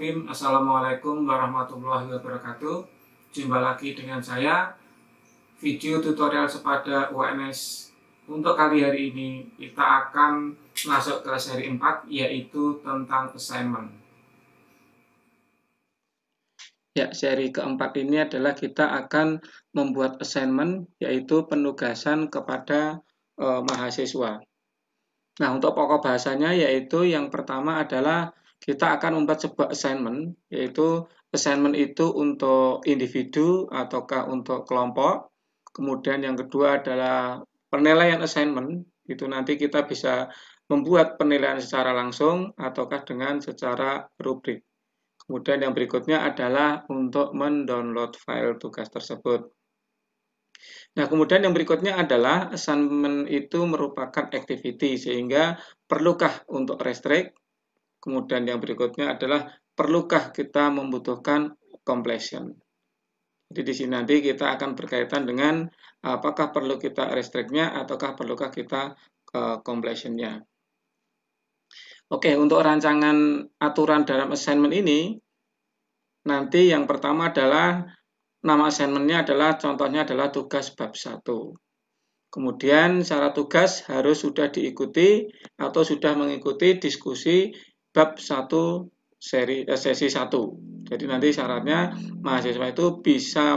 Bismillahirrahmanirrahim. Assalamualaikum warahmatullahi wabarakatuh. Jumpa lagi dengan saya, video tutorial sepada UNS. Untuk kali hari ini kita akan masuk ke seri 4, yaitu tentang assignment. Ya, seri keempat ini adalah kita akan membuat assignment, yaitu penugasan kepada mahasiswa. Nah, untuk pokok bahasanya yaitu yang pertama adalah kita akan membuat sebuah assignment, yaitu assignment itu untuk individu ataukah untuk kelompok. Kemudian yang kedua adalah penilaian assignment, itu nanti kita bisa membuat penilaian secara langsung ataukah dengan secara rubrik. Kemudian yang berikutnya adalah untuk mendownload file tugas tersebut. Nah, kemudian yang berikutnya adalah assignment itu merupakan activity, sehingga perlukah untuk restrict. Kemudian yang berikutnya adalah perlukah kita membutuhkan completion. Jadi di sini nanti kita akan berkaitan dengan apakah perlu kita restrict-nya ataukah perlukah kita completion-nya. Oke, untuk rancangan aturan dalam assignment ini, nanti yang pertama adalah nama assignment-nya adalah, contohnya adalah tugas bab 1. Kemudian syarat tugas harus sudah diikuti atau sudah mengikuti diskusi bab 1 sesi 1. Jadi nanti syaratnya mahasiswa itu bisa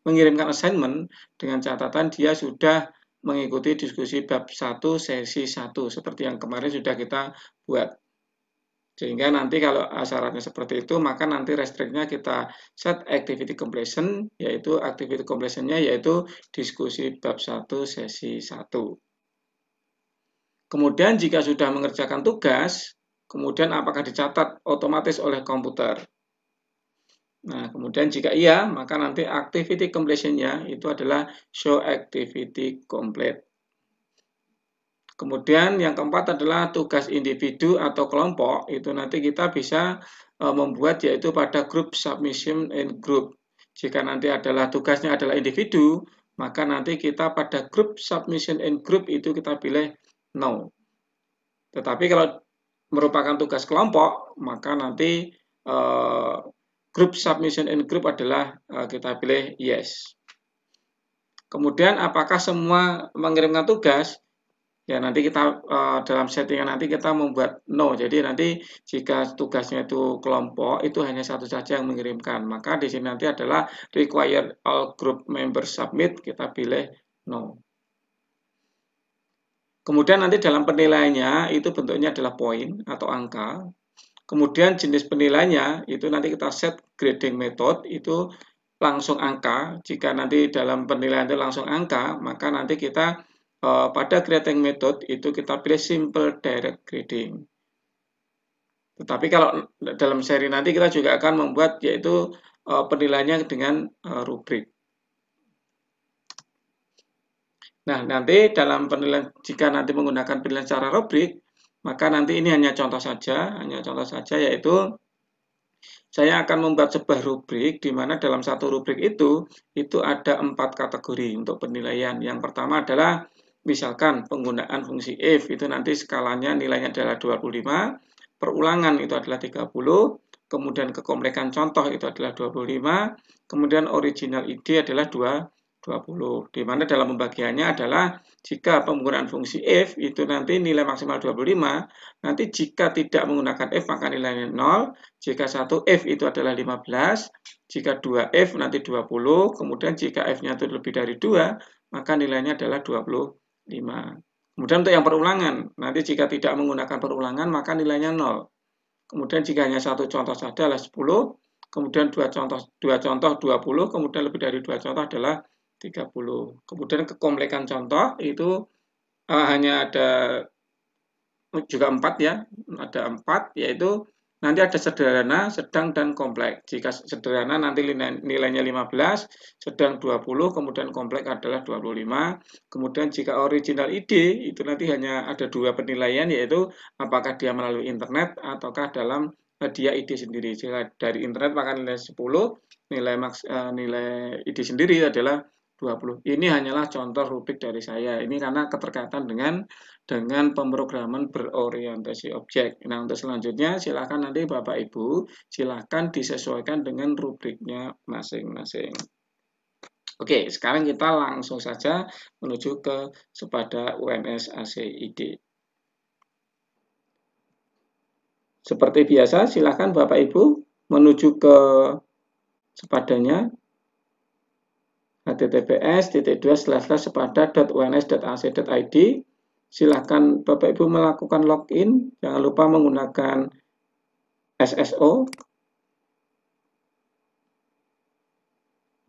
mengirimkan assignment dengan catatan dia sudah mengikuti diskusi bab 1 sesi 1 seperti yang kemarin sudah kita buat. Sehingga nanti kalau syaratnya seperti itu, maka nanti restrict-nya kita set activity completion, yaitu activity completion-nya yaitu diskusi bab 1 sesi 1. Kemudian jika sudah mengerjakan tugas, kemudian apakah dicatat otomatis oleh komputer? Nah, kemudian jika iya, maka nanti activity completion-nya itu adalah show activity complete. Kemudian yang keempat adalah tugas individu atau kelompok, itu nanti kita bisa membuat yaitu pada group submission and group. Jika nanti adalah tugasnya adalah individu, maka nanti kita pada group submission and group itu kita pilih no. Tetapi kalau merupakan tugas kelompok, maka nanti group submission and group adalah kita pilih yes. Kemudian apakah semua mengirimkan tugas? Ya, nanti kita dalam settingan nanti kita membuat no. Jadi nanti jika tugasnya itu kelompok, itu hanya satu saja yang mengirimkan. Maka di sini nanti adalah required all group members submit, kita pilih no. Kemudian nanti dalam penilaiannya itu bentuknya adalah poin atau angka. Kemudian jenis penilaiannya itu nanti kita set grading method, itu langsung angka. Jika nanti dalam penilaian itu langsung angka, maka nanti kita pada grading method itu kita pilih simple direct grading. Tetapi kalau dalam seri nanti kita juga akan membuat yaitu penilaiannya dengan rubrik. Nah, nanti dalam penilaian, jika nanti menggunakan penilaian secara rubrik, maka nanti ini hanya contoh saja yaitu saya akan membuat sebuah rubrik di mana dalam satu rubrik itu ada 4 kategori untuk penilaian. Yang pertama adalah misalkan penggunaan fungsi if, itu nanti skalanya nilainya adalah 25, perulangan itu adalah 30, kemudian kekomplekan contoh itu adalah 25, kemudian original id adalah 20. Di mana dalam pembagiannya adalah jika penggunaan fungsi if itu nanti nilai maksimal 25, nanti jika tidak menggunakan if maka nilainya 0, jika satu if itu adalah 15, jika 2 if nanti 20, kemudian jika f-nya itu lebih dari 2, maka nilainya adalah 25. Kemudian untuk yang perulangan, nanti jika tidak menggunakan perulangan maka nilainya 0. Kemudian jika hanya satu contoh saja adalah 10, kemudian dua contoh 20, kemudian lebih dari 2 contoh adalah 30. Kemudian kekomplekan contoh itu hanya ada juga 4 ya, ada 4 yaitu nanti ada sederhana, sedang, dan kompleks. Jika sederhana nanti nilainya 15, sedang 20, kemudian kompleks adalah 25. Kemudian jika original ID itu nanti hanya ada 2 penilaian, yaitu apakah dia melalui internet ataukah dalam dia ID sendiri. Jika dari internet maka nilai 10, nilai ID sendiri adalah 20. Ini hanyalah contoh rubrik dari saya. Ini karena keterkaitan dengan pemrograman berorientasi objek. Nah, untuk selanjutnya silakan nanti Bapak Ibu silakan disesuaikan dengan rubriknya masing-masing. Oke, sekarang kita langsung saja menuju ke Sepada UNS ACID. Seperti biasa, silakan Bapak Ibu menuju ke sepadanya https://sepada.uns.ac.id. Silakan Bapak Ibu melakukan login, jangan lupa menggunakan SSO.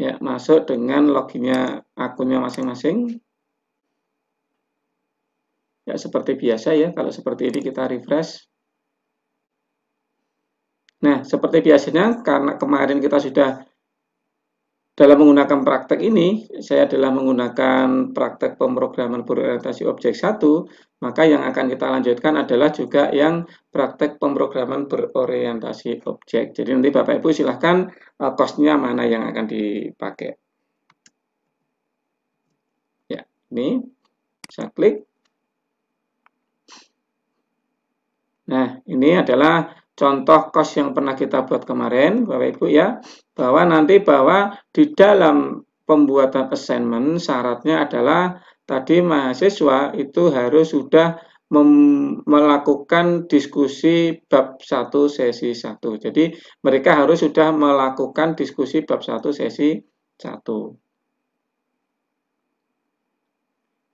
Ya, masuk dengan loginnya akunnya masing-masing. Ya, seperti biasa ya, kalau seperti ini kita refresh. Nah, seperti biasanya karena kemarin kita sudah dalam menggunakan praktek ini, saya adalah menggunakan praktek pemrograman berorientasi objek 1, maka yang akan kita lanjutkan adalah juga yang praktek pemrograman berorientasi objek. Jadi nanti Bapak Ibu silahkan cost-nya mana yang akan dipakai. Ya, ini saya klik. Nah, ini adalah contoh cost yang pernah kita buat kemarin, Bapak Ibu ya, bahwa di dalam pembuatan assignment syaratnya adalah tadi mahasiswa itu harus sudah melakukan diskusi bab 1 sesi 1. Jadi mereka harus sudah melakukan diskusi bab 1 sesi 1.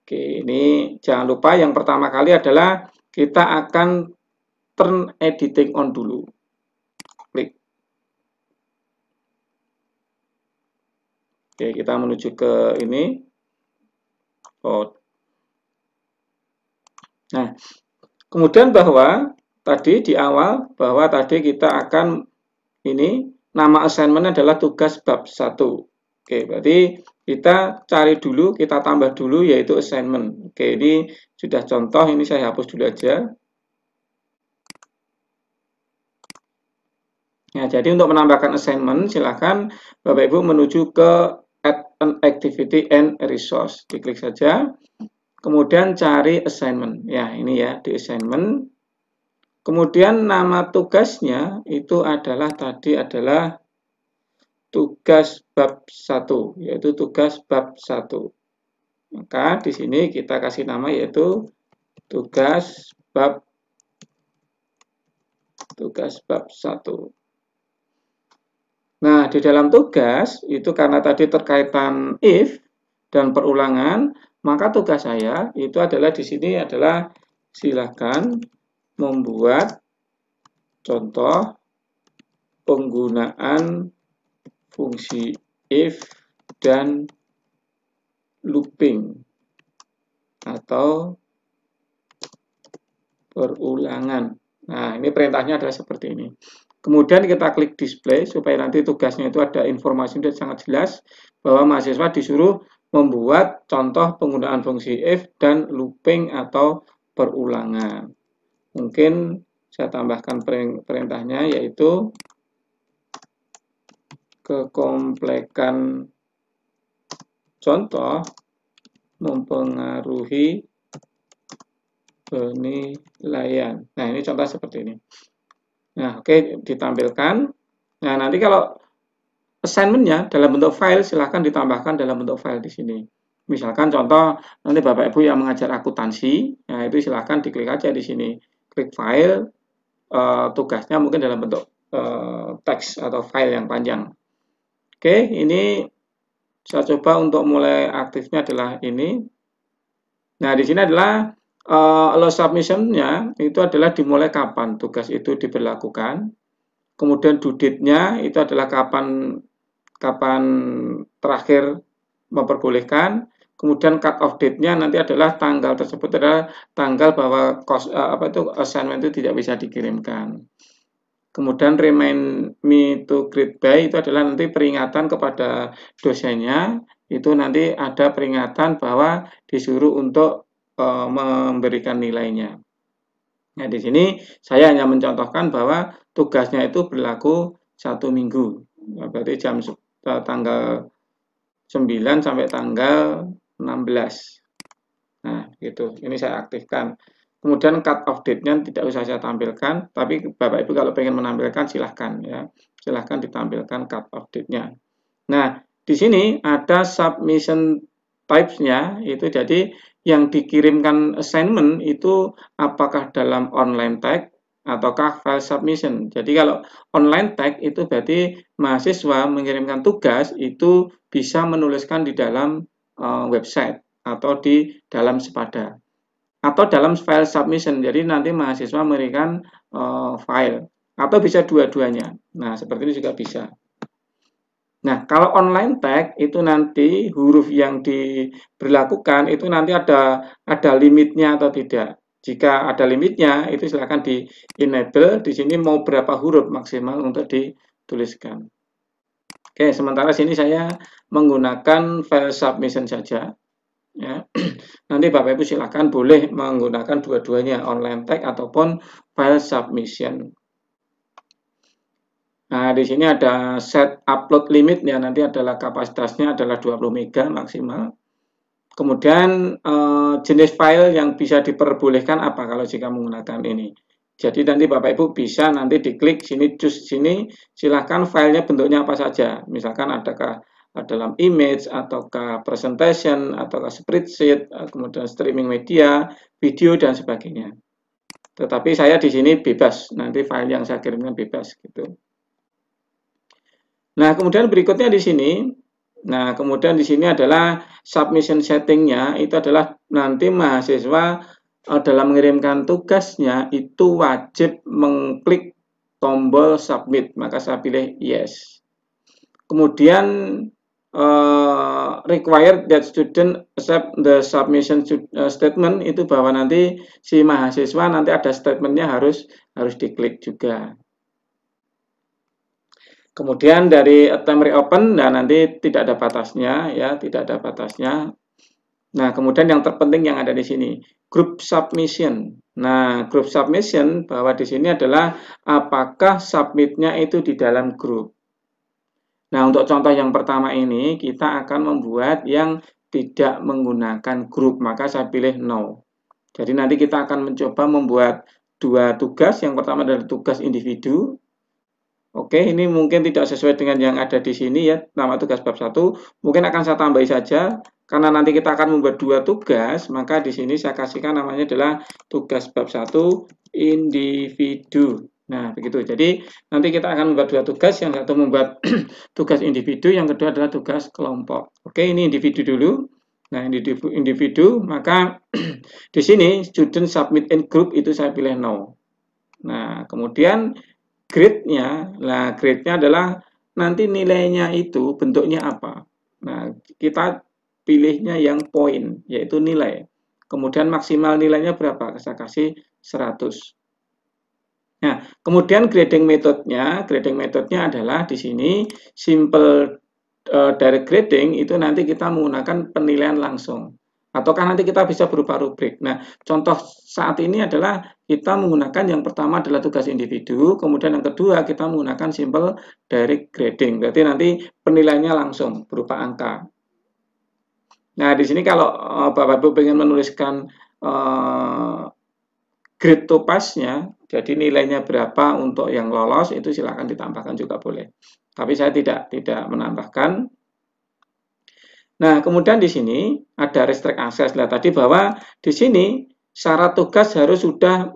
Oke, ini jangan lupa yang pertama kali adalah kita akan turn editing on dulu. Klik. Oke, kita menuju ke ini. Nah, kemudian bahwa tadi di awal bahwa tadi kita akan ini nama assignment adalah tugas bab 1. Oke, berarti kita cari dulu, kita tambah dulu yaitu assignment. Oke, ini sudah contoh, ini saya hapus dulu aja. Nah, jadi untuk menambahkan assignment, silakan Bapak Ibu menuju ke Add an Activity and Resource. Diklik saja. Kemudian cari assignment. Ya, ini ya, di assignment. Kemudian nama tugasnya itu adalah tugas bab 1, yaitu tugas bab 1. Maka di sini kita kasih nama yaitu tugas bab 1. Nah, di dalam tugas itu karena tadi terkaitan if dan perulangan, maka tugas saya itu adalah di sini adalah silakan membuat contoh penggunaan fungsi if dan looping atau perulangan. Nah, ini perintahnya adalah seperti ini. Kemudian kita klik display supaya nanti tugasnya itu ada informasi yang sangat jelas bahwa mahasiswa disuruh membuat contoh penggunaan fungsi if dan looping atau perulangan. Mungkin saya tambahkan perintahnya yaitu kekomplekan contoh mempengaruhi penilaian. Nah, ini contoh seperti ini. Nah, oke, ditampilkan. Nah, nanti kalau assignment-nya dalam bentuk file, silahkan ditambahkan dalam bentuk file di sini. Misalkan contoh, nanti Bapak Ibu yang mengajar akuntansi, nah itu silahkan diklik aja di sini. Klik file, tugasnya mungkin dalam bentuk teks atau file yang panjang. Oke, ini saya coba untuk mulai aktifnya adalah ini. Nah, di sini adalah allow submission-nya itu adalah dimulai kapan tugas itu diberlakukan. Kemudian due date-nya itu adalah kapan terakhir memperbolehkan. Kemudian cut off date-nya nanti adalah tanggal tersebut adalah tanggal bahwa assignment itu tidak bisa dikirimkan. Kemudian remind me to grade by itu adalah nanti peringatan kepada dosennya, itu nanti ada peringatan bahwa disuruh untuk memberikan nilainya. Nah, di sini saya hanya mencontohkan bahwa tugasnya itu berlaku 1 minggu. Nah, berarti tanggal 9 sampai tanggal 16. Nah, gitu. Ini saya aktifkan. Kemudian cut off date-nya tidak usah saya tampilkan, tapi Bapak Ibu kalau pengen menampilkan silahkan ya. Silahkan ditampilkan cut off date-nya. Nah, di sini ada submission types-nya, itu jadi yang dikirimkan assignment itu apakah dalam online tag ataukah file submission. Jadi kalau online tag itu berarti mahasiswa mengirimkan tugas itu bisa menuliskan di dalam website atau di dalam Sepada atau dalam file submission. Jadi nanti mahasiswa memberikan file atau bisa dua-duanya. Nah, seperti ini juga bisa. Nah, kalau online tag itu nanti huruf yang diberlakukan itu nanti ada limitnya atau tidak. Jika ada limitnya, itu silakan di enable. Di sini mau berapa huruf maksimal untuk dituliskan. Oke, sementara sini saya menggunakan file submission saja. Ya. Nanti Bapak Ibu silakan boleh menggunakan dua-duanya, online tag ataupun file submission. Nah, di sini ada set upload limit ya, nanti adalah kapasitasnya adalah 20 MB maksimal. Kemudian jenis file yang bisa diperbolehkan apa kalau jika menggunakan ini. Jadi nanti Bapak Ibu bisa nanti diklik sini, choose sini, silahkan filenya bentuknya apa saja. Misalkan adakah dalam image, ataukah presentation, ataukah spreadsheet, kemudian streaming media, video, dan sebagainya. Tetapi saya di sini bebas, nanti file yang saya kirimkan bebas gitu. Nah, kemudian berikutnya di sini, nah kemudian di sini adalah submission settingnya, itu adalah nanti mahasiswa dalam mengirimkan tugasnya itu wajib mengklik tombol submit, maka saya pilih yes. Kemudian required that student accept the submission statement, itu bahwa nanti si mahasiswa nanti ada statementnya harus diklik juga. Kemudian dari attempt reopen, nah nanti tidak ada batasnya ya, tidak ada batasnya. Nah, kemudian yang terpenting yang ada di sini, group submission. Nah, group submission bahwa di sini adalah apakah submitnya itu di dalam grup. Nah, untuk contoh yang pertama ini kita akan membuat yang tidak menggunakan grup, maka saya pilih no. Jadi nanti kita akan mencoba membuat dua tugas. Yang pertama adalah tugas individu. Oke, ini mungkin tidak sesuai dengan yang ada di sini ya, nama tugas bab 1. Mungkin akan saya tambahi saja, karena nanti kita akan membuat dua tugas, maka di sini saya kasihkan namanya adalah tugas bab 1 individu. Nah, begitu. Jadi, nanti kita akan membuat dua tugas, yang satu membuat tugas individu, yang kedua adalah tugas kelompok. Oke, ini individu dulu. Nah, individu, maka di sini student submit in group itu saya pilih no. Nah, kemudian grade-nya, nah grade-nya adalah nanti nilainya itu bentuknya apa. Nah, kita pilihnya yang poin, yaitu nilai. Kemudian maksimal nilainya berapa? Saya kasih 100. Nah, kemudian grading metodenya adalah di sini simple direct grading itu nanti kita menggunakan penilaian langsung. Ataukah nanti kita bisa berupa rubrik. Nah, contoh saat ini adalah kita menggunakan yang pertama adalah tugas individu, kemudian yang kedua kita menggunakan simple direct grading. Berarti nanti penilaiannya langsung berupa angka. Nah, di sini kalau Bapak Ibu ingin menuliskan grade to pass-nya, jadi nilainya berapa untuk yang lolos, itu silakan ditambahkan juga boleh. Tapi saya tidak menambahkan. Nah, kemudian di sini ada restrict access. Lihat tadi bahwa di sini syarat tugas harus sudah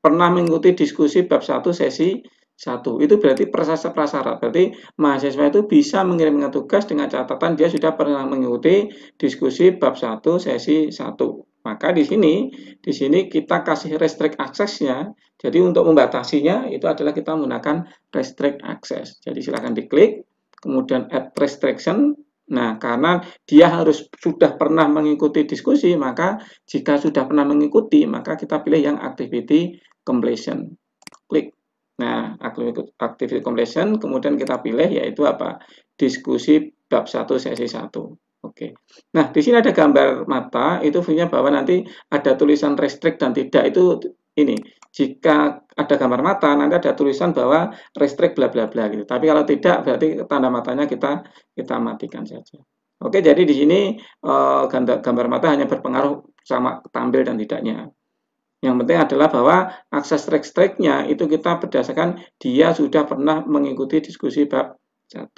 pernah mengikuti diskusi bab 1 sesi 1. Itu berarti prasyarat. Berarti mahasiswa itu bisa mengirimkan tugas dengan catatan dia sudah pernah mengikuti diskusi bab 1 sesi 1. Maka di sini kita kasih restrict access-nya. Jadi untuk membatasinya itu adalah kita menggunakan restrict access. Jadi silakan diklik, kemudian add restriction. Nah, karena dia harus sudah pernah mengikuti diskusi, maka jika sudah pernah mengikuti, maka kita pilih yang activity completion. Klik. Nah, activity completion, kemudian kita pilih yaitu apa? Diskusi bab 1 sesi 1. Oke. Nah, di sini ada gambar mata, itu view-nya bahwa nanti ada tulisan restrict dan tidak, itu ini. Jika ada gambar mata, nanti ada tulisan bahwa restrict bla bla bla gitu. Tapi kalau tidak, berarti tanda matanya kita matikan saja. Oke, jadi di sini gambar mata hanya berpengaruh sama tampil dan tidaknya. Yang penting adalah bahwa akses track-tracknya itu kita berdasarkan dia sudah pernah mengikuti diskusi bab 1.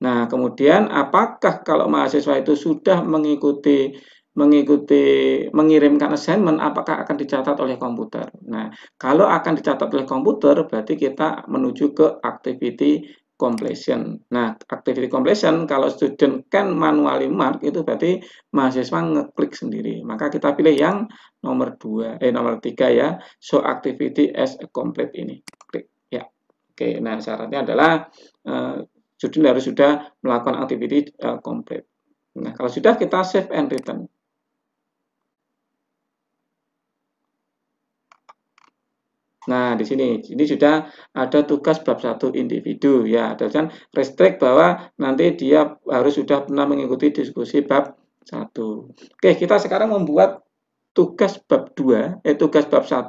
Nah, kemudian apakah kalau mahasiswa itu sudah mengirimkan assignment, apakah akan dicatat oleh komputer? Nah, kalau akan dicatat oleh komputer, berarti kita menuju ke activity completion. Nah, activity completion kalau student can manually mark itu berarti mahasiswa ngeklik sendiri. Maka kita pilih yang nomor 3 ya, show activity as a complete ini. Klik ya. Oke, nah syaratnya adalah student harus sudah melakukan activity complete. Nah, kalau sudah kita save and return. Nah, di sini sudah ada tugas bab 1 individu ya. Dan restrict bahwa nanti dia harus sudah pernah mengikuti diskusi bab 1. Oke, kita sekarang membuat tugas bab 2, tugas bab 1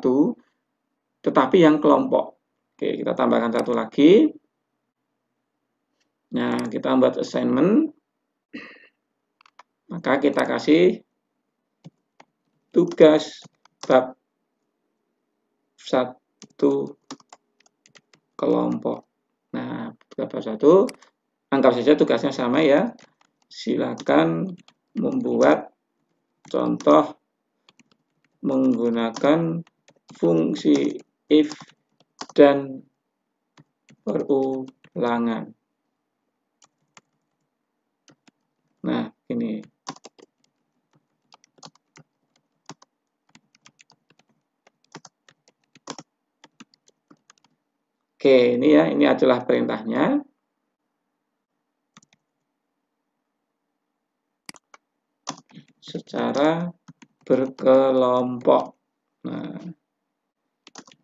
tetapi yang kelompok. Oke, kita tambahkan satu lagi. Nah, kita buat assignment. Maka kita kasih tugas bab 1 kelompok. Nah, tugas bab 1, anggap saja tugasnya sama ya. Silakan membuat contoh menggunakan fungsi if dan perulangan. Nah, ini. Oke, ini ya, ini adalah perintahnya. Secara berkelompok. Nah,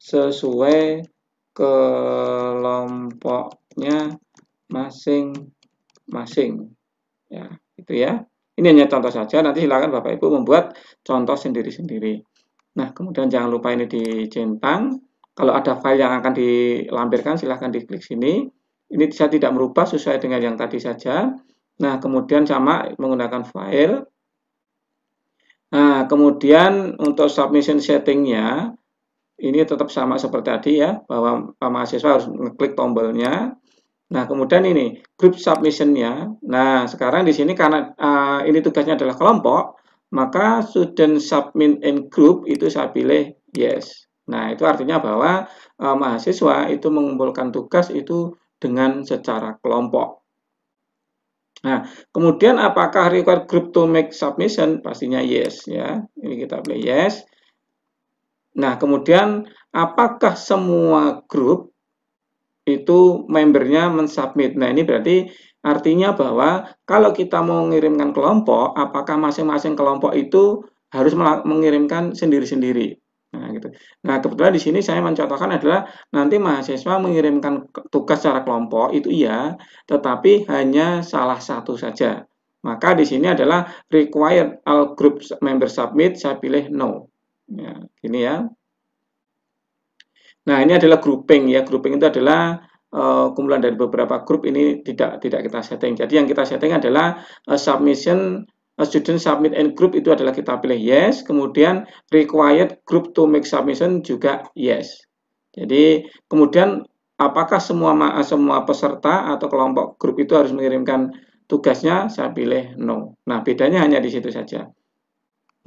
sesuai kelompoknya masing-masing. Ya, itu ya. Ini hanya contoh saja, nanti silakan Bapak Ibu membuat contoh sendiri-sendiri. Nah, kemudian jangan lupa ini dicentang. Kalau ada file yang akan dilampirkan, silahkan diklik sini. Ini saya tidak merubah sesuai dengan yang tadi saja. Nah, kemudian sama menggunakan file. Nah, kemudian untuk submission settingnya, ini tetap sama seperti tadi ya, bahwa mahasiswa harus mengklik tombolnya. Nah, kemudian ini group submission-nya. Nah, sekarang di sini karena ini tugasnya adalah kelompok, maka student submit in group itu saya pilih yes. Nah, itu artinya bahwa mahasiswa itu mengumpulkan tugas itu dengan secara kelompok. Nah, kemudian apakah require group to make submission? Pastinya yes ya. Ini kita pilih yes. Nah, kemudian apakah semua grup itu membernya mensubmit. Nah, ini berarti artinya bahwa kalau kita mau mengirimkan kelompok, apakah masing-masing kelompok itu harus mengirimkan sendiri-sendiri. Nah, gitu. Nah, kebetulan di sini saya mencontohkan adalah nanti mahasiswa mengirimkan tugas secara kelompok itu iya, tetapi hanya salah satu saja. Maka di sini adalah required all group member submit, saya pilih no. Ya, gini ya. Nah, ini adalah grouping ya. Grouping itu adalah kumpulan dari beberapa grup, ini tidak kita setting. Jadi yang kita setting adalah submission student submit and group itu adalah kita pilih yes, kemudian required group to make submission juga yes. Jadi kemudian apakah semua peserta atau kelompok grup itu harus mengirimkan tugasnya, saya pilih no. Nah, bedanya hanya di situ saja.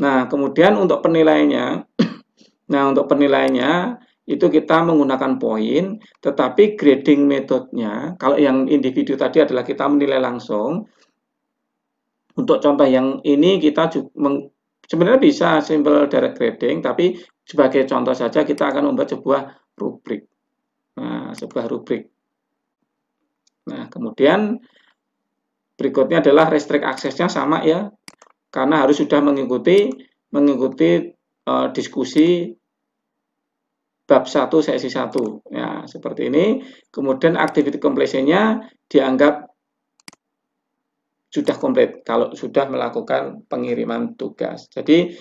Nah, kemudian untuk penilaiannya, itu kita menggunakan poin, tetapi grading metodenya, kalau yang individu tadi adalah kita menilai langsung. Untuk contoh yang ini kita sebenarnya bisa simple direct grading, tapi sebagai contoh saja kita akan membuat sebuah rubrik. Nah, Nah, kemudian berikutnya adalah restrict aksesnya sama ya, karena harus sudah mengikuti diskusi bab 1 sesi 1. Ya, seperti ini. Kemudian activity completion-nya dianggap sudah komplit kalau sudah melakukan pengiriman tugas. Jadi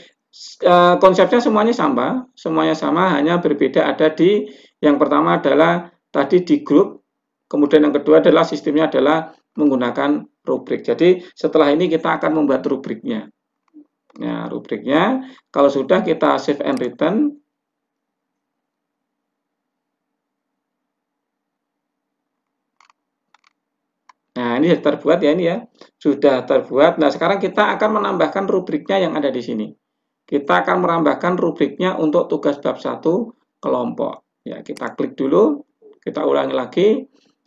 konsepnya semuanya sama, hanya berbeda ada di yang pertama adalah tadi di grup, kemudian yang kedua adalah sistemnya adalah menggunakan rubrik. Jadi setelah ini kita akan membuat rubriknya. Nah, rubriknya kalau sudah kita save and return. Nah, ini sudah terbuat ya, ini ya. Sudah terbuat. Nah, sekarang kita akan menambahkan rubriknya yang ada di sini. Kita akan menambahkan rubriknya untuk tugas bab 1 kelompok. Ya, kita klik dulu, kita ulangi lagi.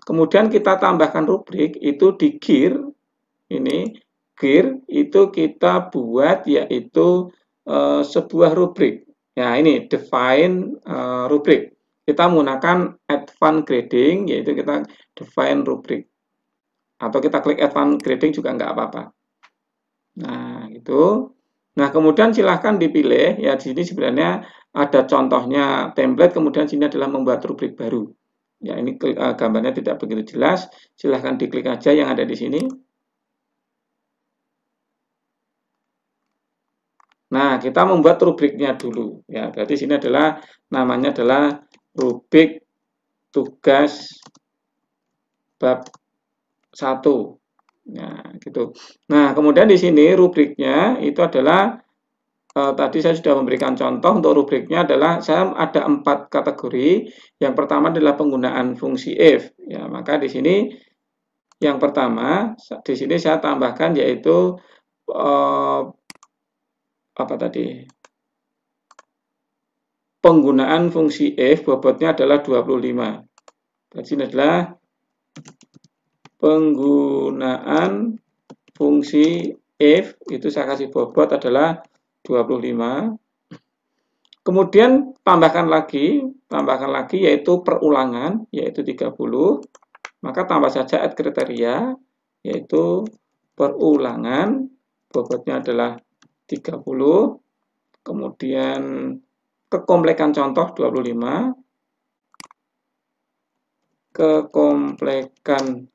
Kemudian kita tambahkan rubrik itu di gear. Ini gear itu kita buat yaitu sebuah rubrik. Ya, ini define rubrik. Kita menggunakan advanced grading, yaitu kita define rubrik. Atau kita klik advanced grading juga nggak apa-apa. Nah, itu. Nah, kemudian silahkan dipilih. Ya, di sini sebenarnya ada contohnya template, kemudian sini adalah membuat rubrik baru. Ya, ini gambarnya tidak begitu jelas. Silahkan diklik aja yang ada di sini. Nah, kita membuat rubriknya dulu. Ya, berarti sini adalah namanya adalah rubrik tugas bab 1. Nah, gitu. Nah, kemudian di sini rubriknya itu adalah tadi saya sudah memberikan contoh untuk rubriknya adalah saya ada 4 kategori. Yang pertama adalah penggunaan fungsi if. Ya, maka di sini yang pertama di sini saya tambahkan yaitu apa tadi? Penggunaan fungsi if bobotnya adalah 25. Di sini adalah penggunaan fungsi if itu saya kasih bobot adalah 25. Kemudian tambahkan lagi yaitu perulangan yaitu 30. Maka tambah saja add kriteria yaitu perulangan bobotnya adalah 30. Kemudian kekomplekan contoh 25. Kekomplekan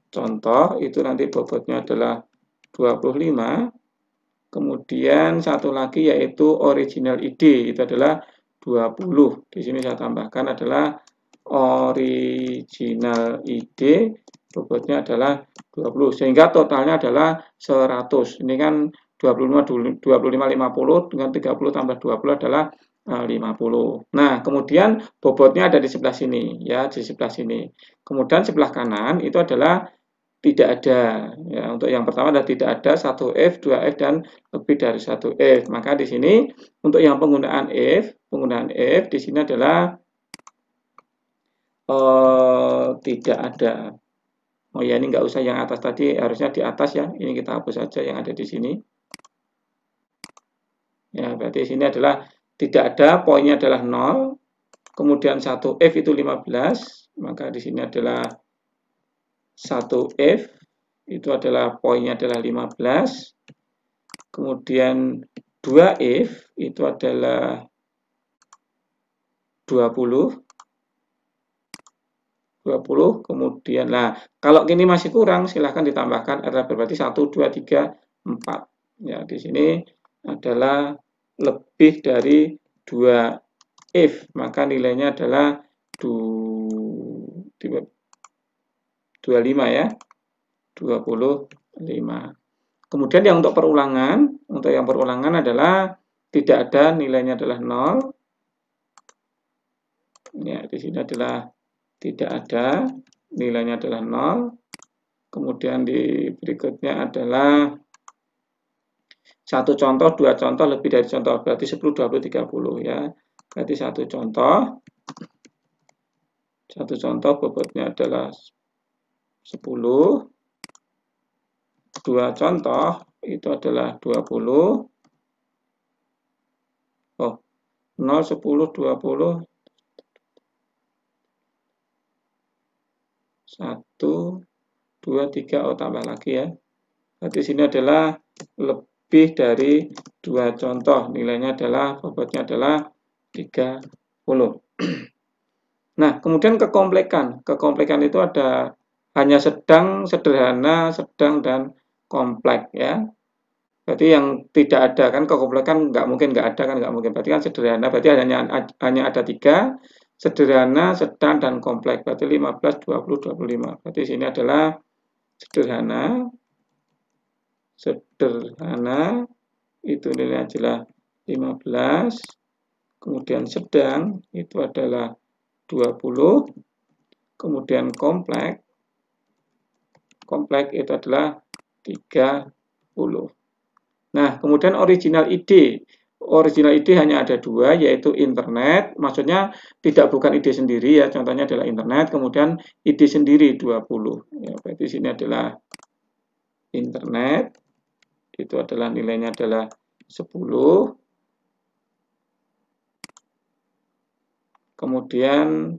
contoh itu nanti bobotnya adalah 25. Kemudian satu lagi yaitu original ID itu adalah 20. Di sini saya tambahkan adalah original ID bobotnya adalah 20 sehingga totalnya adalah 100. Ini kan 25 50 dengan 30 tambah 20 adalah 50. Nah, kemudian bobotnya ada di sebelah sini ya, di sebelah sini. Kemudian sebelah kanan itu adalah tidak ada. Ya, untuk yang pertama adalah tidak ada 1F, 2F dan lebih dari 1F. Maka di sini untuk yang penggunaan if di sini adalah tidak ada. Oh ya, ini nggak usah yang atas tadi, harusnya di atas ya. Ini kita hapus saja yang ada di sini. Ya, berarti di sini adalah tidak ada, poinnya adalah 0. Kemudian 1F itu 15, maka di sini adalah 1F itu adalah poinnya adalah 15. Kemudian 2F itu adalah 20. Kemudian nah kalau ini masih kurang silahkan ditambahkan adalah berarti 1 2 3 4. Ya, di sini adalah lebih dari 2 if, maka nilainya adalah 25 ya. 25. Kemudian yang untuk yang perulangan adalah tidak ada, nilainya adalah 0. Ya, di sini adalah tidak ada, nilainya adalah 0. Kemudian di berikutnya adalah satu contoh, dua contoh, lebih dari contoh, berarti 10, 20, 30 ya. Berarti satu contoh bobotnya adalah 10. Dua contoh itu adalah 20. Oh, 0, 10, 20. 1, 2, 3, oh tambah lagi ya. Berarti sini adalah lebih dari 2 contoh, nilainya adalah bobotnya adalah 30. Nah, kemudian kekomplekan. Kekomplekan itu ada hanya sedang, sederhana, sedang, dan kompleks ya. Berarti yang tidak ada kan kekomplekan nggak mungkin nggak ada kan nggak mungkin. Berarti kan sederhana. Berarti hanya ada 3. Sederhana, sedang, dan kompleks. Berarti 15, 20, 25. Berarti sini adalah sederhana itu nilainya adalah 15, kemudian sedang itu adalah 20, kemudian kompleks itu adalah 30. Nah, kemudian original ID hanya ada dua, yaitu internet, maksudnya bukan ide sendiri ya, contohnya adalah internet, kemudian ide sendiri 20. Ya, berarti sini adalah internet, itu adalah nilainya adalah 10. Kemudian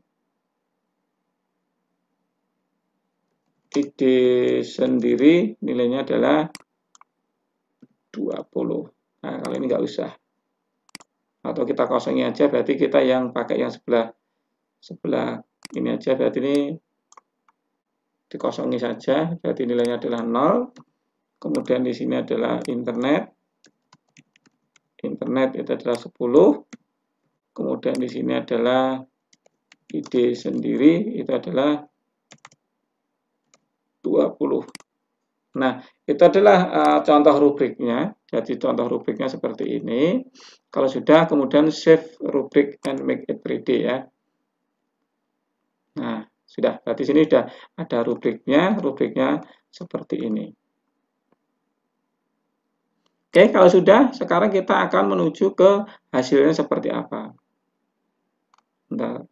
ide sendiri nilainya adalah 20. Nah, kalau ini nggak usah. Atau kita kosongi aja, berarti kita yang pakai yang sebelah ini aja, berarti ini dikosongi saja, berarti nilainya adalah 0. Kemudian di sini adalah internet itu adalah 10. Kemudian di sini adalah ide sendiri, itu adalah 20. Nah, itu adalah contoh rubriknya. Jadi contoh rubriknya seperti ini. Kalau sudah, kemudian save rubrik and make it ready ya. Nah, sudah. Berarti sini sudah ada rubriknya seperti ini. Oke, kalau sudah, sekarang kita akan menuju ke hasilnya seperti apa. Bentar.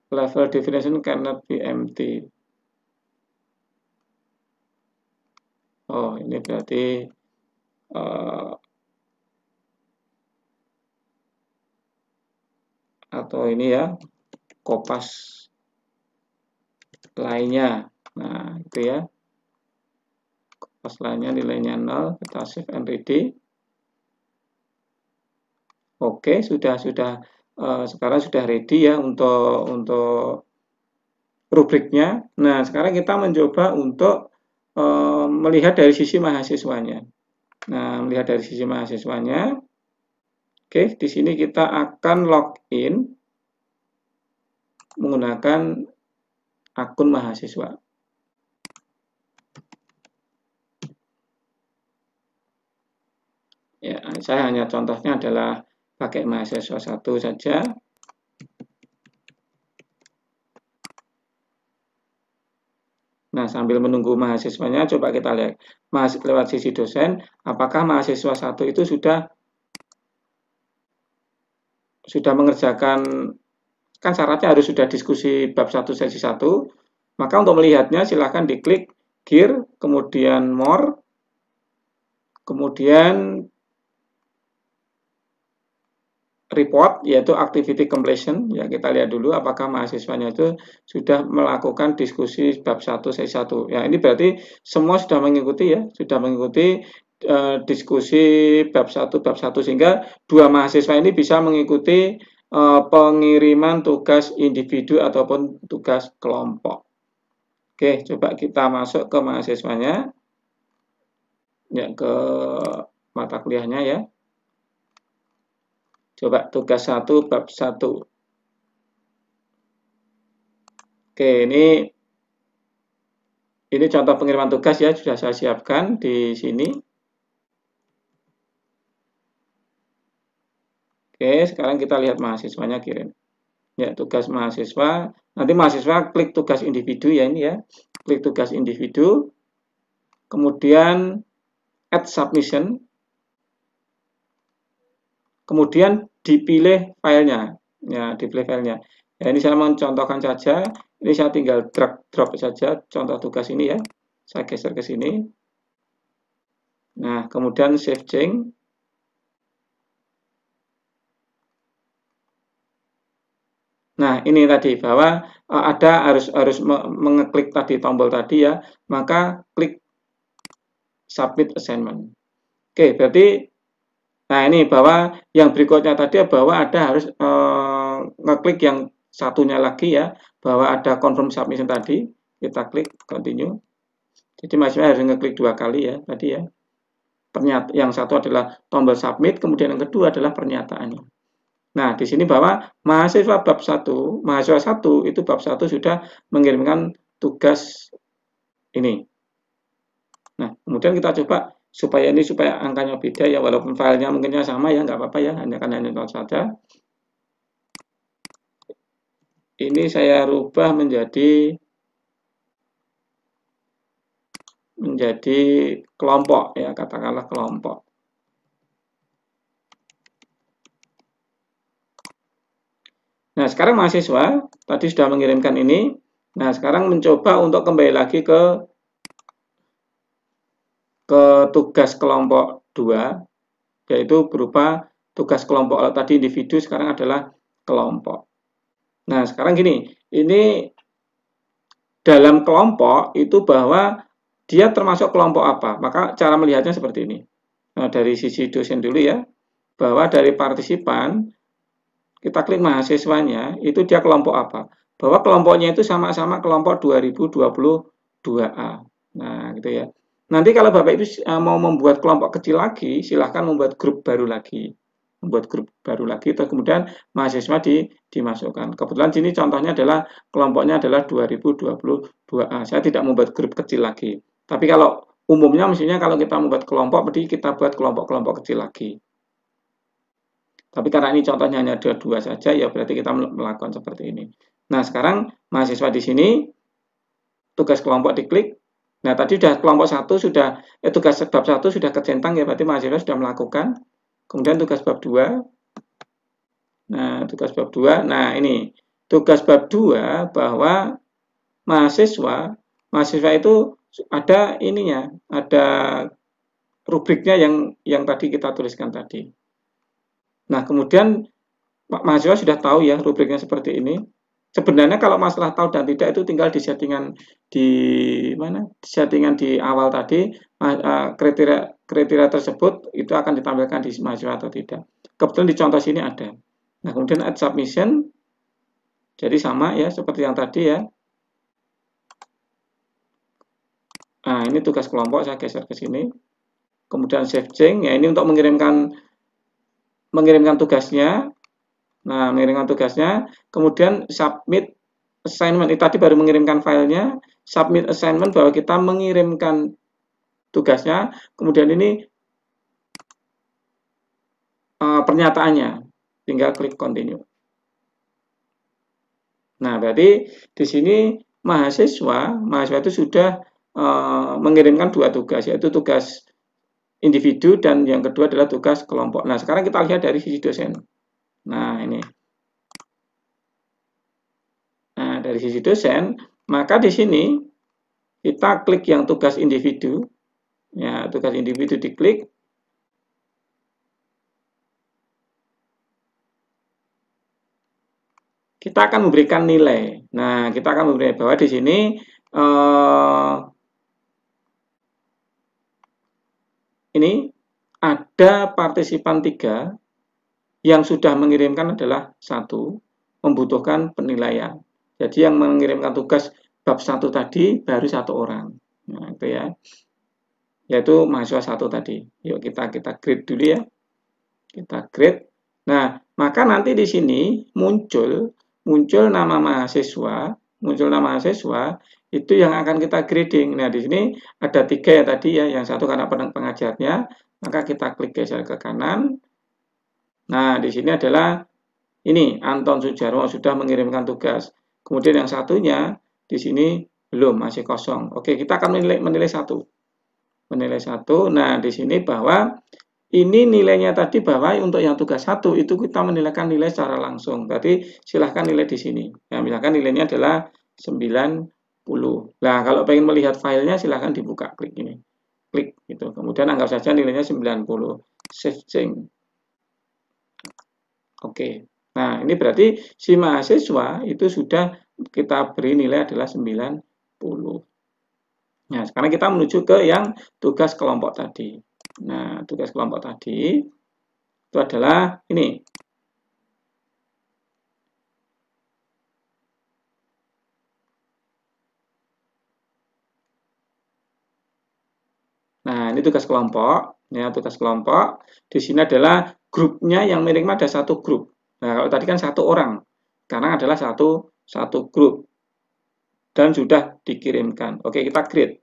Level definition cannot be empty. Oh, ini berarti atau ini ya, kopas lainnya. Nah, itu ya. Kopas lainnya nilainya 0, kita save and ready. Oke, sudah sekarang sudah ready ya untuk rubriknya. Nah, sekarang kita mencoba untuk melihat dari sisi mahasiswanya. Nah, melihat dari sisi mahasiswanya, oke, di sini kita akan login menggunakan akun mahasiswa. Ya, saya hanya contohnya adalah pakai mahasiswa 1 saja. Nah, sambil menunggu mahasiswanya, coba kita lihat lewat sisi dosen, apakah mahasiswa 1 itu sudah mengerjakan, kan syaratnya harus sudah diskusi bab 1 sesi 1, maka untuk melihatnya silahkan diklik gear, kemudian more, kemudian report, yaitu activity completion. Ya, kita lihat dulu apakah mahasiswanya itu sudah melakukan diskusi bab 1 sesi 1. Ya, ini berarti semua sudah mengikuti ya, sudah mengikuti diskusi bab 1 sehingga dua mahasiswa ini bisa mengikuti pengiriman tugas individu ataupun tugas kelompok. Oke, coba kita masuk ke mahasiswanya. Ya, ke mata kuliahnya ya. Coba tugas 1 bab 1. Oke, ini contoh pengiriman tugas ya, sudah saya siapkan di sini. Oke, sekarang kita lihat mahasiswanya kirim. Ya, tugas mahasiswa. Nanti mahasiswa klik tugas individu ya ini ya. Klik tugas individu. Kemudian add submission. Kemudian dipilih filenya. Ya, dipilih filenya. Ya, ini saya mencontohkan saja. Ini saya tinggal drag saja contoh tugas ini ya. Saya geser ke sini. Nah, kemudian save change. Nah, ini tadi bahwa ada harus mengeklik tadi tombol tadi ya, maka klik submit assignment. Oke, berarti nah ini bahwa yang berikutnya tadi bahwa ada harus ngeklik yang satunya lagi ya, bahwa ada confirm submission tadi, kita klik continue. Jadi mahasiswa harus ngeklik 2 kali ya tadi ya. Yang satu adalah tombol submit, kemudian yang kedua adalah pernyataannya. Nah, di sini bahwa mahasiswa 1 itu bab 1 sudah mengirimkan tugas ini. Nah, kemudian kita coba supaya angkanya beda ya, walaupun filenya mungkinnya sama ya, nggak apa-apa ya, hanya saja. Ini saya rubah menjadi kelompok ya, katakanlah kelompok. Nah, sekarang mahasiswa tadi sudah mengirimkan ini. Nah, sekarang mencoba untuk kembali lagi ke tugas kelompok 2, yaitu berupa tugas kelompok. Kalau tadi individu, sekarang adalah kelompok. Nah, sekarang gini, ini dalam kelompok itu bahwa dia termasuk kelompok apa. Maka cara melihatnya seperti ini. Nah, dari sisi dosen dulu ya, bahwa dari partisipan, kita klik mahasiswanya, itu dia kelompok apa. Bahwa kelompoknya itu sama-sama kelompok 2022A. Nah, gitu ya. Nanti kalau Bapak Ibu mau membuat kelompok kecil lagi, silahkan membuat grup baru lagi. Terus kemudian mahasiswa dimasukkan. Kebetulan sini contohnya adalah kelompoknya adalah 2022A. Saya tidak membuat grup kecil lagi. Tapi kalau umumnya mestinya kalau kita membuat kelompok, berarti kita buat kelompok-kelompok kecil lagi. Tapi karena ini contohnya hanya ada 2 saja, ya berarti kita melakukan seperti ini. Nah, sekarang mahasiswa di sini, tugas kelompok diklik. Nah, tadi sudah kelompok 1 sudah, tugas bab 1 sudah kecentang ya, berarti mahasiswa sudah melakukan. Kemudian tugas bab 2. Nah, tugas bab 2. Nah, ini tugas bab 2 bahwa mahasiswa itu ada ininya, ada rubriknya yang tadi kita tuliskan tadi. Nah, kemudian mahasiswa sudah tahu ya rubriknya seperti ini. Sebenarnya kalau masalah tahu dan tidak itu tinggal di settingan di mana? Settingan di awal tadi, kriteria tersebut itu akan ditampilkan di mahasiswa atau tidak. Kebetulan di contoh sini ada. Nah, kemudian add submission. Jadi sama ya seperti yang tadi ya. Nah, ini tugas kelompok, saya geser ke sini. Kemudian save change, ya ini untuk mengirimkan tugasnya. Nah, mengirimkan tugasnya, kemudian submit assignment. Ini tadi baru mengirimkan filenya, submit assignment bahwa kita mengirimkan tugasnya, kemudian ini pernyataannya, tinggal klik continue. Nah, berarti di sini mahasiswa itu sudah mengirimkan 2 tugas, yaitu tugas individu dan yang kedua adalah tugas kelompok. Nah, sekarang kita lihat dari sisi dosen. Nah, ini. Nah, dari sisi dosen, maka di sini kita klik yang tugas individu. Ya, tugas individu diklik. Kita akan memberikan nilai. Nah, kita akan memberikan bahwa di sini ini ada partisipan 3 yang sudah mengirimkan adalah 1, membutuhkan penilaian. Jadi yang mengirimkan tugas bab 1 tadi baru 1 orang. Nah, itu ya. Yaitu mahasiswa 1 tadi. Yuk kita grade dulu ya. Kita grade. Nah, maka nanti di sini muncul nama mahasiswa, itu yang akan kita grading. Nah, di sini ada 3 ya tadi ya, yang satu karena pengajarnya, maka kita klik geser ke kanan. Nah, di sini adalah ini Anton Sujarwo sudah mengirimkan tugas. Kemudian yang satunya di sini belum, masih kosong. Oke, kita akan menilai 1. Menilai 1. Nah, di sini bahwa ini nilainya tadi bahwa untuk yang tugas 1 itu kita menilaikan nilai secara langsung. Berarti silahkan nilai di sini. Nah, misalkan nilainya adalah 90. Nah, kalau pengen melihat filenya silahkan dibuka, klik ini. Klik gitu. Kemudian anggap saja nilainya 90. Save change. Oke. Nah, ini berarti si mahasiswa itu sudah kita beri nilai adalah 90. Nah, sekarang kita menuju ke yang tugas kelompok tadi. Nah, tugas kelompok tadi itu adalah ini. Nah, ini tugas kelompok. Ya, tugas kelompok. Di sini adalah grupnya yang minimal ada 1 grup. Nah, kalau tadi kan 1 orang. Sekarang adalah satu grup. dan sudah dikirimkan. Oke, kita create.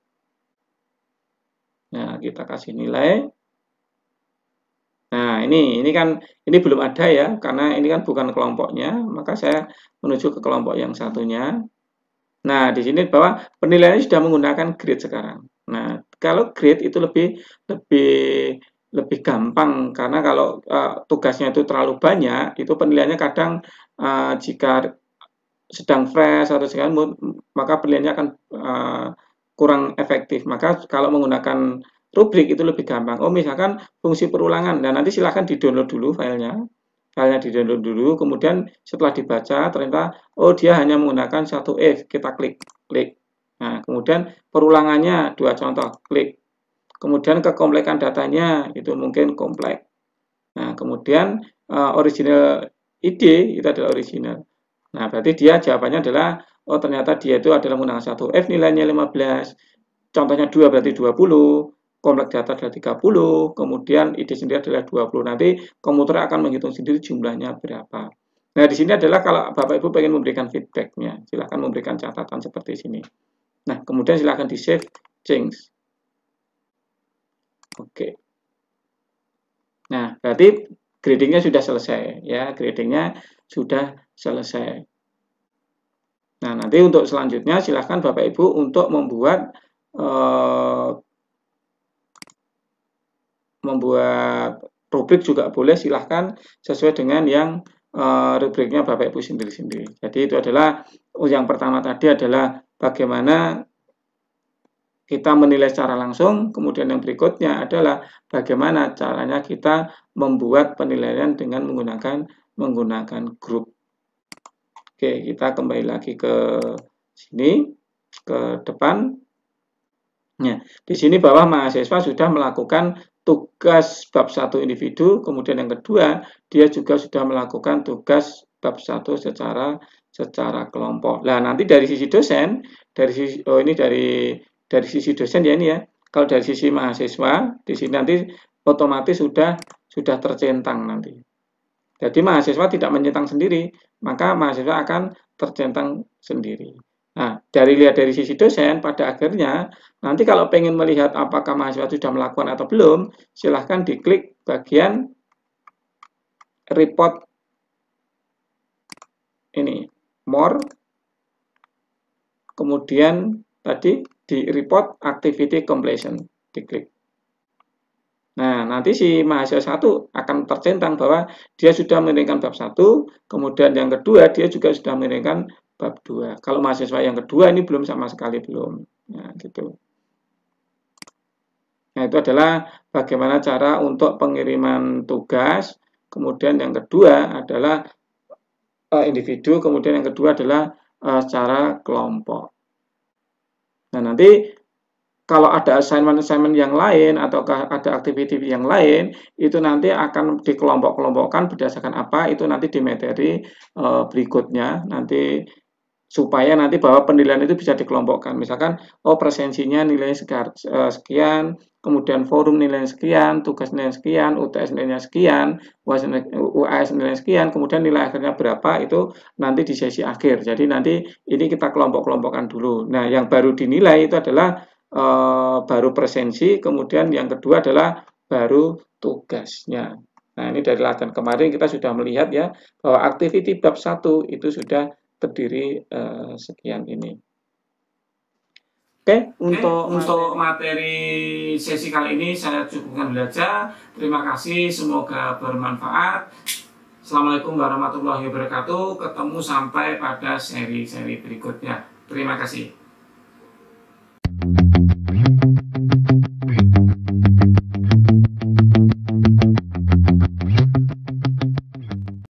Nah, kita kasih nilai. Nah, ini kan ini belum ada ya, karena ini kan bukan kelompoknya, maka saya menuju ke kelompok yang satunya. Nah, di sini bahwa penilaiannya sudah menggunakan grade sekarang. Nah, kalau grade itu lebih lebih gampang karena kalau tugasnya itu terlalu banyak, itu penilaiannya kadang jika sedang fresh atau sekian, maka penilaiannya akan kurang efektif. Maka kalau menggunakan rubrik itu lebih gampang. Oh, misalkan fungsi perulangan. Nah, nanti silahkan di-download dulu filenya. Filenya di-download dulu, kemudian setelah dibaca ternyata oh dia hanya menggunakan satu if, kita klik. Nah, kemudian perulangannya dua contoh, klik. Kemudian kekomplekan datanya itu mungkin kompleks. Nah, kemudian original ID itu adalah original. Nah, berarti dia jawabannya adalah, oh ternyata dia itu adalah menggunakan satu F nilainya 15, contohnya 2 berarti 20, kompleks data adalah 30, kemudian ID sendiri adalah 20. Nanti komputer akan menghitung sendiri jumlahnya berapa. Nah, di sini adalah kalau Bapak Ibu pengen memberikan feedbacknya, silahkan memberikan catatan seperti sini. Nah, kemudian silahkan di save, change. Oke. Nah, berarti gradingnya sudah selesai ya, gradingnya sudah selesai. Nah, nanti untuk selanjutnya silahkan Bapak Ibu untuk membuat rubrik juga boleh, silahkan sesuai dengan yang rubriknya Bapak Ibu sendiri-sendiri. Jadi itu adalah yang pertama tadi adalah bagaimana kita menilai secara langsung, kemudian yang berikutnya adalah bagaimana caranya kita membuat penilaian dengan menggunakan grup. Oke, kita kembali lagi ke sini, ke depan. Nah, di sini bahwa mahasiswa sudah melakukan tugas bab 1 individu, kemudian yang kedua, dia juga sudah melakukan tugas bab 1 secara kelompok. Nah, nanti dari sisi dosen, dari sisi dosen ya ini ya. Kalau dari sisi mahasiswa, di sini nanti otomatis sudah tercentang nanti. Jadi mahasiswa tidak mencentang sendiri, maka mahasiswa akan tercentang sendiri. Nah, lihat dari sisi dosen, pada akhirnya nanti kalau pengen melihat apakah mahasiswa sudah melakukan atau belum, silahkan diklik bagian report ini, more, kemudian tadi di report activity completion, diklik. Nah, nanti si mahasiswa 1 akan tercentang bahwa dia sudah mengirimkan bab 1, kemudian yang kedua dia juga sudah mengirimkan bab 2. Kalau mahasiswa yang kedua ini belum sama sekali belum. Nah, gitu. Nah, itu adalah bagaimana cara untuk pengiriman tugas. Kemudian yang kedua adalah individu, kemudian yang kedua adalah secara kelompok. Nah, nanti kalau ada assignment yang lain ataukah ada activity yang lain, itu nanti akan dikelompok-kelompokkan berdasarkan apa, itu nanti di materi berikutnya, nanti supaya nanti bahwa penilaian itu bisa dikelompokkan. Misalkan, oh presensinya nilai sekian, kemudian forum nilai sekian, tugas nilai sekian, UTS nilainya sekian, UAS nilai sekian, kemudian nilai akhirnya berapa, itu nanti di sesi akhir. Jadi nanti ini kita kelompok-kelompokkan dulu. Nah, yang baru dinilai itu adalah baru presensi, kemudian yang kedua adalah baru tugasnya. Nah, ini dari latihan kemarin kita sudah melihat ya, bahwa activity bab 1 itu sudah terdiri sekian ini. Oke, untuk materi sesi kali ini saya cukupkan belajar. Terima kasih, semoga bermanfaat. Assalamualaikum warahmatullahi wabarakatuh. Ketemu sampai pada seri-seri berikutnya. Terima kasih.